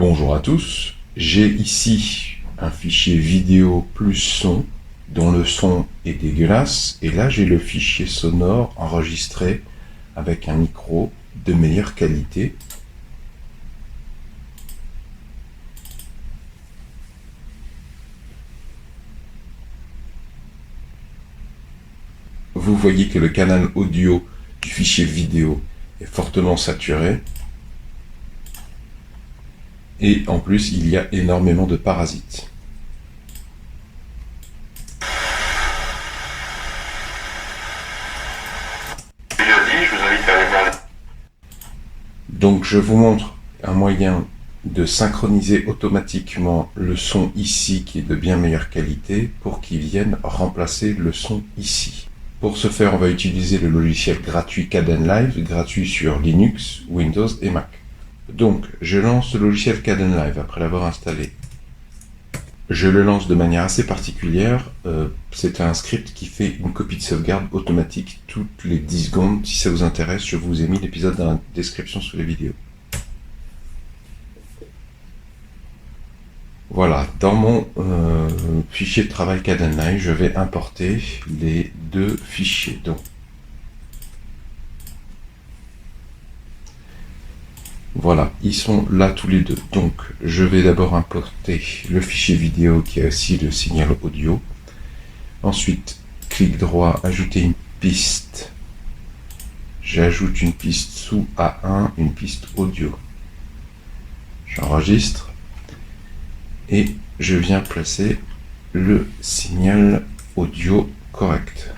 Bonjour à tous, j'ai ici un fichier vidéo plus son dont le son est dégueulasse et là j'ai le fichier sonore enregistré avec un micro de meilleure qualité. Vous voyez que le canal audio du fichier vidéo est fortement saturé et en plus il y a énormément de parasites. Donc je vous montre un moyen de synchroniser automatiquement le son ici qui est de bien meilleure qualité pour qu'il vienne remplacer le son ici. Pour ce faire, on va utiliser le logiciel gratuit Kdenlive, gratuit sur Linux, Windows et Mac. Donc, je lance le logiciel Kdenlive après l'avoir installé. Je le lance de manière assez particulière. C'est un script qui fait une copie de sauvegarde automatique toutes les 10 secondes. Si ça vous intéresse, je vous ai mis l'épisode dans la description sous les vidéos. Voilà, dans mon fichier de travail Kdenlive, je vais importer les deux fichiers. Donc, voilà, ils sont là tous les deux. Donc, je vais d'abord importer le fichier vidéo qui a aussi le signal audio. Ensuite, clic droit, ajouter une piste. J'ajoute une piste sous A1, une piste audio. J'enregistre. Et je viens placer le signal audio correct.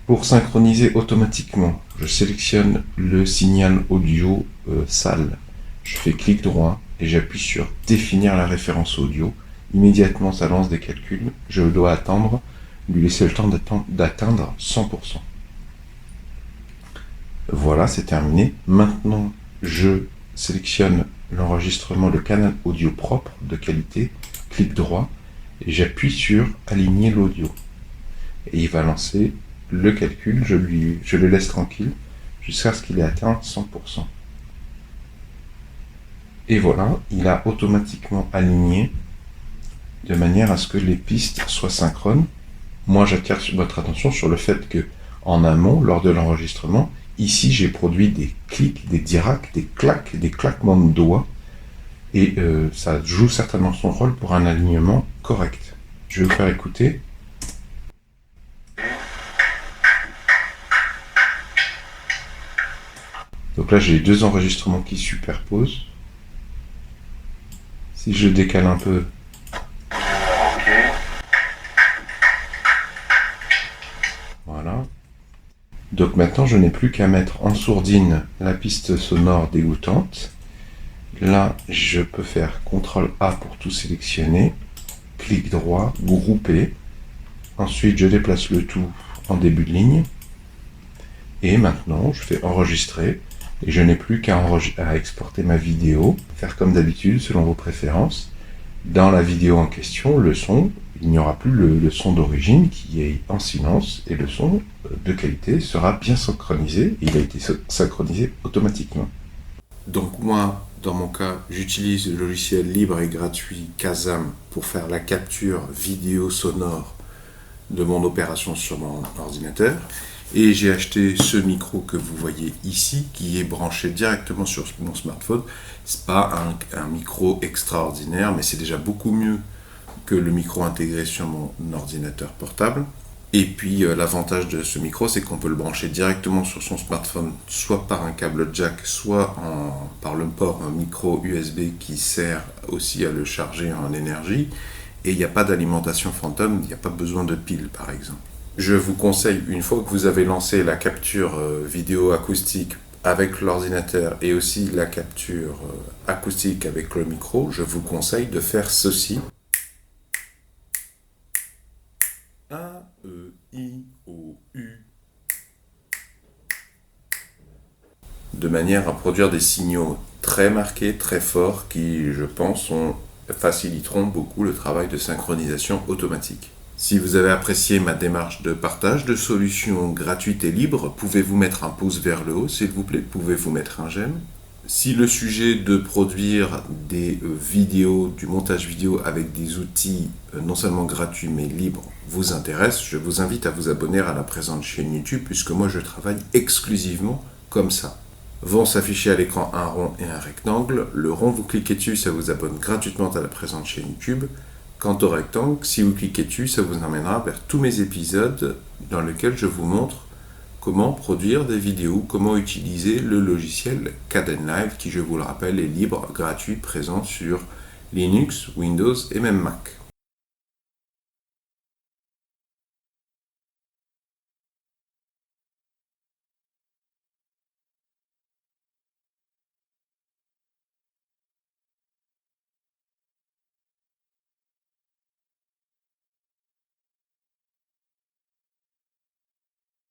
Pour synchroniser automatiquement, je sélectionne le signal audio sale. Je fais clic droit et j'appuie sur définir la référence audio. Immédiatement, ça lance des calculs. Je dois attendre, lui laisser le temps d'atteindre 100%. Voilà, c'est terminé. Maintenant, je sélectionne l'enregistrement, le canal audio propre de qualité, clic droit et j'appuie sur aligner l'audio et il va lancer le calcul. Je le laisse tranquille jusqu'à ce qu'il ait atteint 100%. Et voilà, il a automatiquement aligné de manière à ce que les pistes soient synchrones. Moi, j'attire votre attention sur le fait que en amont, lors de l'enregistrement, ici, j'ai produit des clics, des diracs, des claques, des claquements de doigts. Et ça joue certainement son rôle pour un alignement correct. Je vais vous faire écouter. Donc là, j'ai les deux enregistrements qui superposent. Si je décale un peu, voilà. Donc maintenant, je n'ai plus qu'à mettre en sourdine la piste sonore dégoûtante. Là, je peux faire CTRL A pour tout sélectionner, clic droit, grouper. Ensuite, je déplace le tout en début de ligne. Et maintenant, je fais enregistrer. Et je n'ai plus qu'à exporter ma vidéo, faire comme d'habitude, selon vos préférences. Dans la vidéo en question, le son, il n'y aura plus le son d'origine qui est en silence et le son de qualité sera bien synchronisé. Il a été synchronisé automatiquement. Donc moi, dans mon cas, j'utilise le logiciel libre et gratuit Kazam pour faire la capture vidéo sonore de mon opération sur mon ordinateur. Et j'ai acheté ce micro que vous voyez ici, qui est branché directement sur mon smartphone. C'est pas un micro extraordinaire, mais c'est déjà beaucoup mieux que le micro intégré sur mon ordinateur portable. Et puis l'avantage de ce micro, c'est qu'on peut le brancher directement sur son smartphone, soit par un câble jack, soit par le port micro USB qui sert aussi à le charger en énergie. Et il n'y a pas d'alimentation fantôme, il n'y a pas besoin de pile par exemple. Je vous conseille, une fois que vous avez lancé la capture vidéo acoustique avec l'ordinateur et aussi la capture acoustique avec le micro, je vous conseille de faire ceci. A, E, I, O, U. De manière à produire des signaux très marqués, très forts, qui, je pense, faciliteront beaucoup le travail de synchronisation automatique. Si vous avez apprécié ma démarche de partage de solutions gratuites et libres, pouvez-vous mettre un pouce vers le haut, s'il vous plaît, pouvez-vous mettre un j'aime. Si le sujet de produire des vidéos, du montage vidéo avec des outils non seulement gratuits mais libres vous intéresse, je vous invite à vous abonner à la présente chaîne YouTube puisque moi je travaille exclusivement comme ça. Vont s'afficher à l'écran un rond et un rectangle. Le rond, vous cliquez dessus, ça vous abonne gratuitement à la présente chaîne YouTube. Quant au rectangle, si vous cliquez dessus, ça vous emmènera vers tous mes épisodes dans lesquels je vous montre comment produire des vidéos, comment utiliser le logiciel Kdenlive qui, je vous le rappelle, est libre, gratuit, présent sur Linux, Windows et même Mac.